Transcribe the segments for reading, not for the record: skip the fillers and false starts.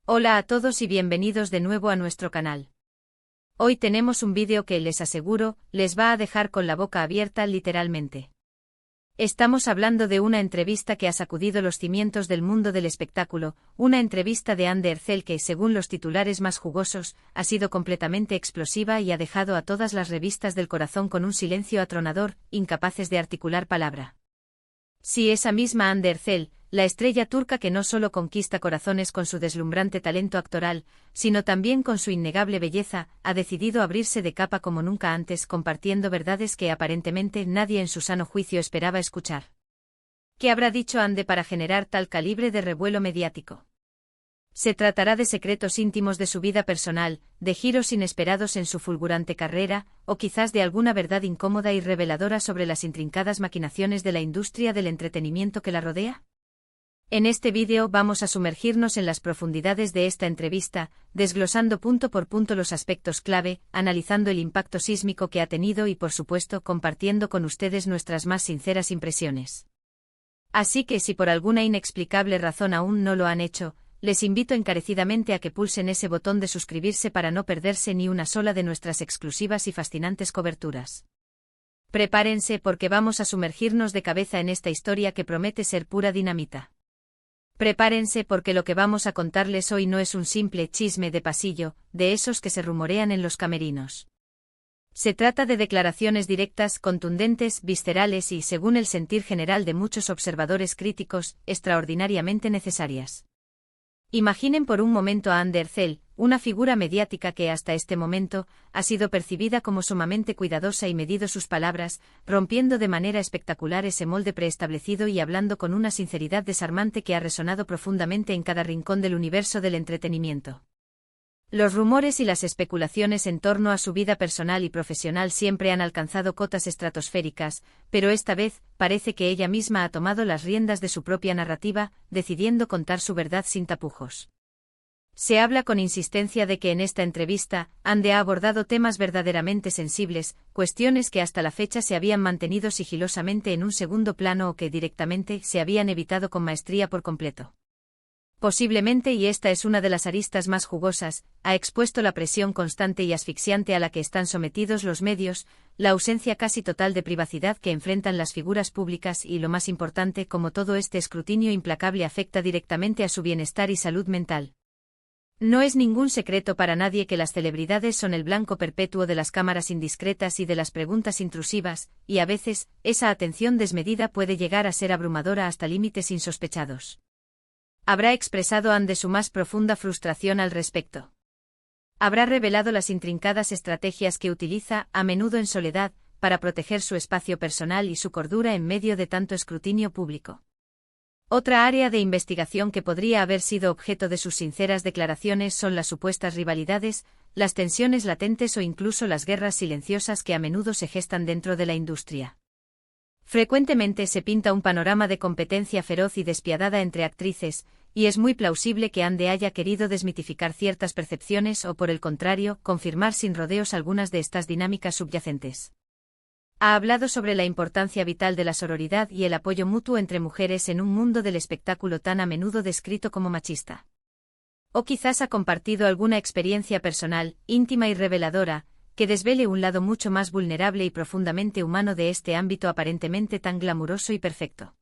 Hola a todos y bienvenidos de nuevo a nuestro canal. Hoy tenemos un vídeo que, les aseguro, les va a dejar con la boca abierta literalmente. Estamos hablando de una entrevista que ha sacudido los cimientos del mundo del espectáculo, una entrevista de Anne Ercel que, según los titulares más jugosos, ha sido completamente explosiva y ha dejado a todas las revistas del corazón con un silencio atronador, incapaces de articular palabra. Sí, esa misma Anne Ercel, la estrella turca que no solo conquista corazones con su deslumbrante talento actoral, sino también con su innegable belleza, ha decidido abrirse de capa como nunca antes, compartiendo verdades que aparentemente nadie en su sano juicio esperaba escuchar. ¿Qué habrá dicho Anne para generar tal calibre de revuelo mediático? Se tratará de secretos íntimos de su vida personal, de giros inesperados en su fulgurante carrera, o quizás de alguna verdad incómoda y reveladora sobre las intrincadas maquinaciones de la industria del entretenimiento que la rodea. En este vídeo vamos a sumergirnos en las profundidades de esta entrevista, desglosando punto por punto los aspectos clave, analizando el impacto sísmico que ha tenido y, por supuesto, compartiendo con ustedes nuestras más sinceras impresiones. Así que si por alguna inexplicable razón aún no lo han hecho, les invito encarecidamente a que pulsen ese botón de suscribirse para no perderse ni una sola de nuestras exclusivas y fascinantes coberturas. Prepárense porque vamos a sumergirnos de cabeza en esta historia que promete ser pura dinamita. Prepárense porque lo que vamos a contarles hoy no es un simple chisme de pasillo, de esos que se rumorean en los camerinos. Se trata de declaraciones directas, contundentes, viscerales y, según el sentir general de muchos observadores críticos, extraordinariamente necesarias. Imaginen por un momento a Anne Ercel, una figura mediática que hasta este momento ha sido percibida como sumamente cuidadosa y medido sus palabras, rompiendo de manera espectacular ese molde preestablecido y hablando con una sinceridad desarmante que ha resonado profundamente en cada rincón del universo del entretenimiento. Los rumores y las especulaciones en torno a su vida personal y profesional siempre han alcanzado cotas estratosféricas, pero esta vez parece que ella misma ha tomado las riendas de su propia narrativa, decidiendo contar su verdad sin tapujos. Se habla con insistencia de que en esta entrevista, Anne ha abordado temas verdaderamente sensibles, cuestiones que hasta la fecha se habían mantenido sigilosamente en un segundo plano o que directamente se habían evitado con maestría por completo. Posiblemente, y esta es una de las aristas más jugosas, ha expuesto la presión constante y asfixiante a la que están sometidos los medios, la ausencia casi total de privacidad que enfrentan las figuras públicas y, lo más importante, cómo todo este escrutinio implacable afecta directamente a su bienestar y salud mental. No es ningún secreto para nadie que las celebridades son el blanco perpetuo de las cámaras indiscretas y de las preguntas intrusivas, y a veces, esa atención desmedida puede llegar a ser abrumadora hasta límites insospechados. Habrá expresado Anne su más profunda frustración al respecto. Habrá revelado las intrincadas estrategias que utiliza, a menudo en soledad, para proteger su espacio personal y su cordura en medio de tanto escrutinio público. Otra área de investigación que podría haber sido objeto de sus sinceras declaraciones son las supuestas rivalidades, las tensiones latentes o incluso las guerras silenciosas que a menudo se gestan dentro de la industria. Frecuentemente se pinta un panorama de competencia feroz y despiadada entre actrices, y es muy plausible que Anne haya querido desmitificar ciertas percepciones o, por el contrario, confirmar sin rodeos algunas de estas dinámicas subyacentes. Ha hablado sobre la importancia vital de la sororidad y el apoyo mutuo entre mujeres en un mundo del espectáculo tan a menudo descrito como machista. O quizás ha compartido alguna experiencia personal, íntima y reveladora, que desvele un lado mucho más vulnerable y profundamente humano de este ámbito aparentemente tan glamuroso y perfecto.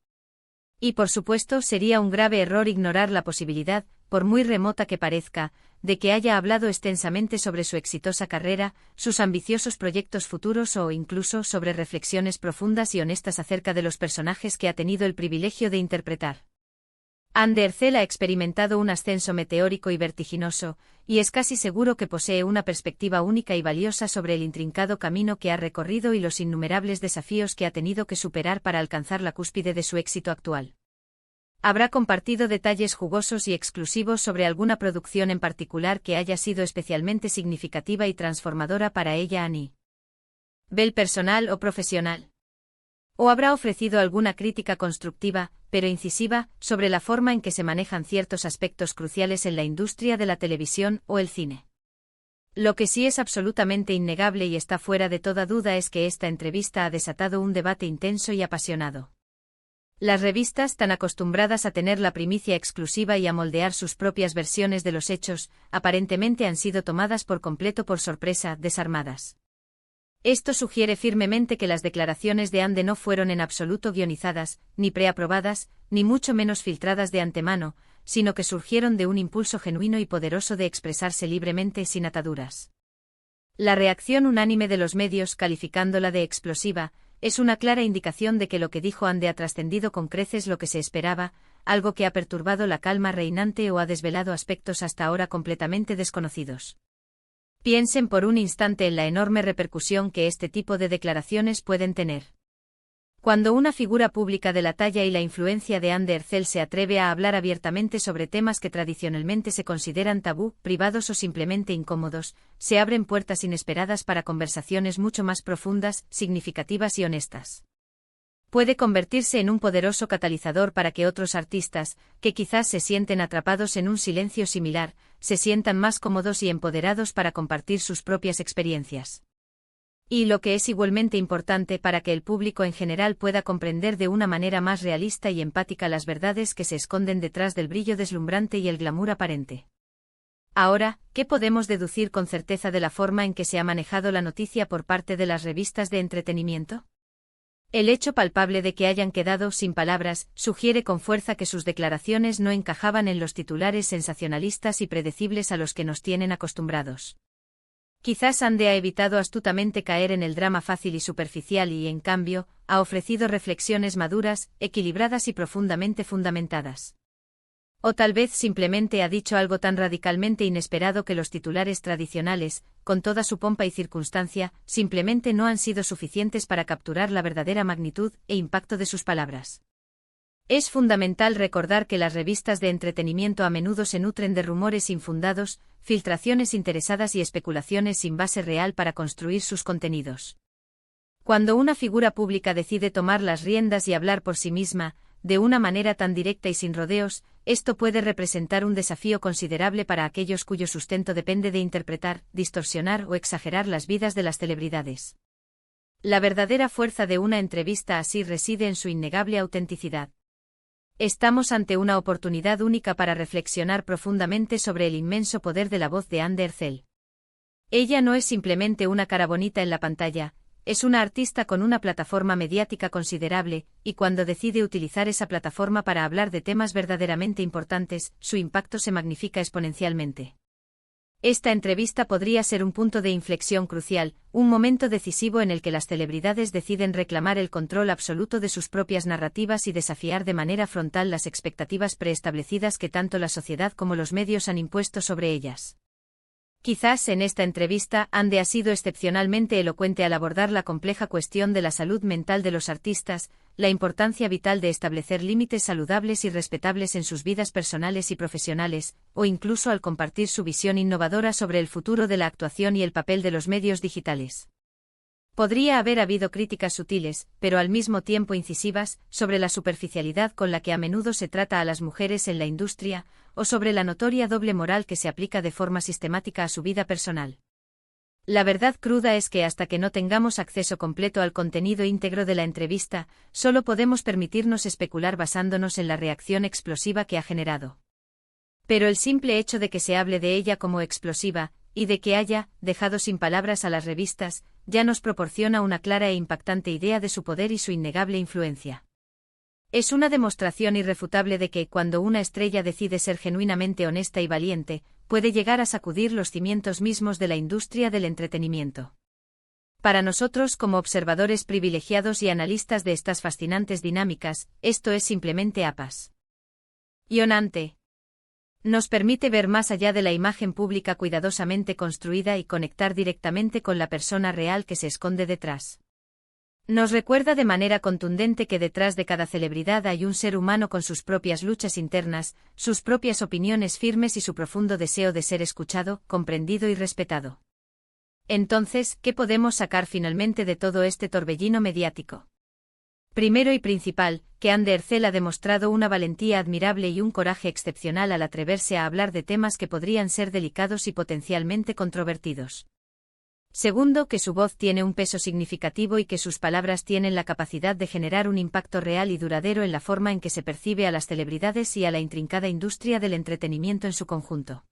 Y por supuesto sería un grave error ignorar la posibilidad, por muy remota que parezca, de que haya hablado extensamente sobre su exitosa carrera, sus ambiciosos proyectos futuros o incluso sobre reflexiones profundas y honestas acerca de los personajes que ha tenido el privilegio de interpretar. Anne Ercel ha experimentado un ascenso meteórico y vertiginoso, y es casi seguro que posee una perspectiva única y valiosa sobre el intrincado camino que ha recorrido y los innumerables desafíos que ha tenido que superar para alcanzar la cúspide de su éxito actual. Habrá compartido detalles jugosos y exclusivos sobre alguna producción en particular que haya sido especialmente significativa y transformadora para ella a nivel personal o profesional. O habrá ofrecido alguna crítica constructiva, pero incisiva, sobre la forma en que se manejan ciertos aspectos cruciales en la industria de la televisión o el cine. Lo que sí es absolutamente innegable y está fuera de toda duda es que esta entrevista ha desatado un debate intenso y apasionado. Las revistas, tan acostumbradas a tener la primicia exclusiva y a moldear sus propias versiones de los hechos, aparentemente han sido tomadas por completo por sorpresa, desarmadas. Esto sugiere firmemente que las declaraciones de Ande no fueron en absoluto guionizadas, ni preaprobadas, ni mucho menos filtradas de antemano, sino que surgieron de un impulso genuino y poderoso de expresarse libremente sin ataduras. La reacción unánime de los medios calificándola de explosiva es una clara indicación de que lo que dijo Ande ha trascendido con creces lo que se esperaba, algo que ha perturbado la calma reinante o ha desvelado aspectos hasta ahora completamente desconocidos. Piensen por un instante en la enorme repercusión que este tipo de declaraciones pueden tener. Cuando una figura pública de la talla y la influencia de Ande Ercel se atreve a hablar abiertamente sobre temas que tradicionalmente se consideran tabú, privados o simplemente incómodos, se abren puertas inesperadas para conversaciones mucho más profundas, significativas y honestas. Puede convertirse en un poderoso catalizador para que otros artistas, que quizás se sienten atrapados en un silencio similar, se sientan más cómodos y empoderados para compartir sus propias experiencias. Y lo que es igualmente importante para que el público en general pueda comprender de una manera más realista y empática las verdades que se esconden detrás del brillo deslumbrante y el glamour aparente. Ahora, ¿qué podemos deducir con certeza de la forma en que se ha manejado la noticia por parte de las revistas de entretenimiento? El hecho palpable de que hayan quedado sin palabras sugiere con fuerza que sus declaraciones no encajaban en los titulares sensacionalistas y predecibles a los que nos tienen acostumbrados. Quizás Ande ha evitado astutamente caer en el drama fácil y superficial y, en cambio, ha ofrecido reflexiones maduras, equilibradas y profundamente fundamentadas. O tal vez simplemente ha dicho algo tan radicalmente inesperado que los titulares tradicionales, con toda su pompa y circunstancia, simplemente no han sido suficientes para capturar la verdadera magnitud e impacto de sus palabras. Es fundamental recordar que las revistas de entretenimiento a menudo se nutren de rumores infundados, filtraciones interesadas y especulaciones sin base real para construir sus contenidos. Cuando una figura pública decide tomar las riendas y hablar por sí misma, de una manera tan directa y sin rodeos, esto puede representar un desafío considerable para aquellos cuyo sustento depende de interpretar, distorsionar o exagerar las vidas de las celebridades. La verdadera fuerza de una entrevista así reside en su innegable autenticidad. Estamos ante una oportunidad única para reflexionar profundamente sobre el inmenso poder de la voz de Ande Ercel. Ella no es simplemente una cara bonita en la pantalla, es una artista con una plataforma mediática considerable, y cuando decide utilizar esa plataforma para hablar de temas verdaderamente importantes, su impacto se magnifica exponencialmente. Esta entrevista podría ser un punto de inflexión crucial, un momento decisivo en el que las celebridades deciden reclamar el control absoluto de sus propias narrativas y desafiar de manera frontal las expectativas preestablecidas que tanto la sociedad como los medios han impuesto sobre ellas. Quizás en esta entrevista Ande ha sido excepcionalmente elocuente al abordar la compleja cuestión de la salud mental de los artistas, la importancia vital de establecer límites saludables y respetables en sus vidas personales y profesionales, o incluso al compartir su visión innovadora sobre el futuro de la actuación y el papel de los medios digitales. Podría haber habido críticas sutiles, pero al mismo tiempo incisivas, sobre la superficialidad con la que a menudo se trata a las mujeres en la industria, o sobre la notoria doble moral que se aplica de forma sistemática a su vida personal. La verdad cruda es que hasta que no tengamos acceso completo al contenido íntegro de la entrevista, solo podemos permitirnos especular basándonos en la reacción explosiva que ha generado. Pero el simple hecho de que se hable de ella como explosiva, y de que haya dejado sin palabras a las revistas, ya nos proporciona una clara e impactante idea de su poder y su innegable influencia. Es una demostración irrefutable de que, cuando una estrella decide ser genuinamente honesta y valiente, puede llegar a sacudir los cimientos mismos de la industria del entretenimiento. Para nosotros, como observadores privilegiados y analistas de estas fascinantes dinámicas, esto es simplemente apasionante. Nos permite ver más allá de la imagen pública cuidadosamente construida y conectar directamente con la persona real que se esconde detrás. Nos recuerda de manera contundente que detrás de cada celebridad hay un ser humano con sus propias luchas internas, sus propias opiniones firmes y su profundo deseo de ser escuchado, comprendido y respetado. Entonces, ¿qué podemos sacar finalmente de todo este torbellino mediático? Primero y principal, que Ande Ercel ha demostrado una valentía admirable y un coraje excepcional al atreverse a hablar de temas que podrían ser delicados y potencialmente controvertidos. Segundo, que su voz tiene un peso significativo y que sus palabras tienen la capacidad de generar un impacto real y duradero en la forma en que se percibe a las celebridades y a la intrincada industria del entretenimiento en su conjunto.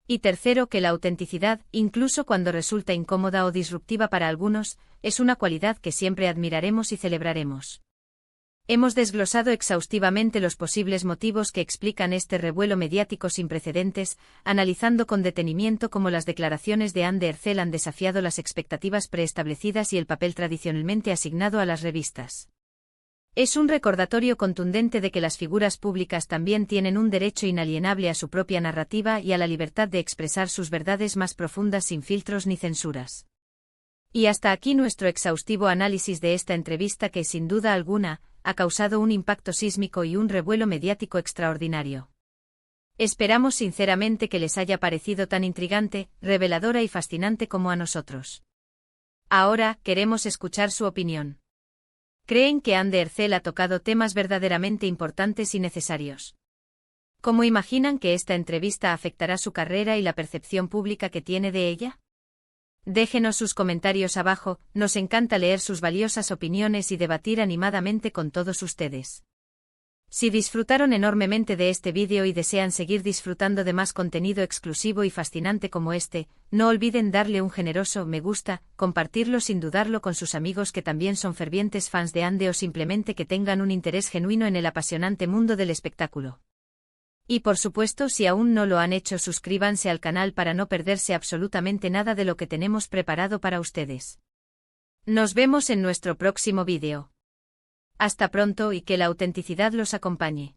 Y tercero, que la autenticidad, incluso cuando resulta incómoda o disruptiva para algunos, es una cualidad que siempre admiraremos y celebraremos. Hemos desglosado exhaustivamente los posibles motivos que explican este revuelo mediático sin precedentes, analizando con detenimiento cómo las declaraciones de Anne Derzel han desafiado las expectativas preestablecidas y el papel tradicionalmente asignado a las revistas. Es un recordatorio contundente de que las figuras públicas también tienen un derecho inalienable a su propia narrativa y a la libertad de expresar sus verdades más profundas sin filtros ni censuras. Y hasta aquí nuestro exhaustivo análisis de esta entrevista que, sin duda alguna, ha causado un impacto sísmico y un revuelo mediático extraordinario. Esperamos sinceramente que les haya parecido tan intrigante, reveladora y fascinante como a nosotros. Ahora, queremos escuchar su opinión. ¿Creen que Anne Derzel ha tocado temas verdaderamente importantes y necesarios? ¿Cómo imaginan que esta entrevista afectará su carrera y la percepción pública que tiene de ella? Déjenos sus comentarios abajo, nos encanta leer sus valiosas opiniones y debatir animadamente con todos ustedes. Si disfrutaron enormemente de este vídeo y desean seguir disfrutando de más contenido exclusivo y fascinante como este, no olviden darle un generoso me gusta, compartirlo sin dudarlo con sus amigos que también son fervientes fans de Ande o simplemente que tengan un interés genuino en el apasionante mundo del espectáculo. Y por supuesto, si aún no lo han hecho, suscríbanse al canal para no perderse absolutamente nada de lo que tenemos preparado para ustedes. Nos vemos en nuestro próximo vídeo. Hasta pronto y que la autenticidad los acompañe.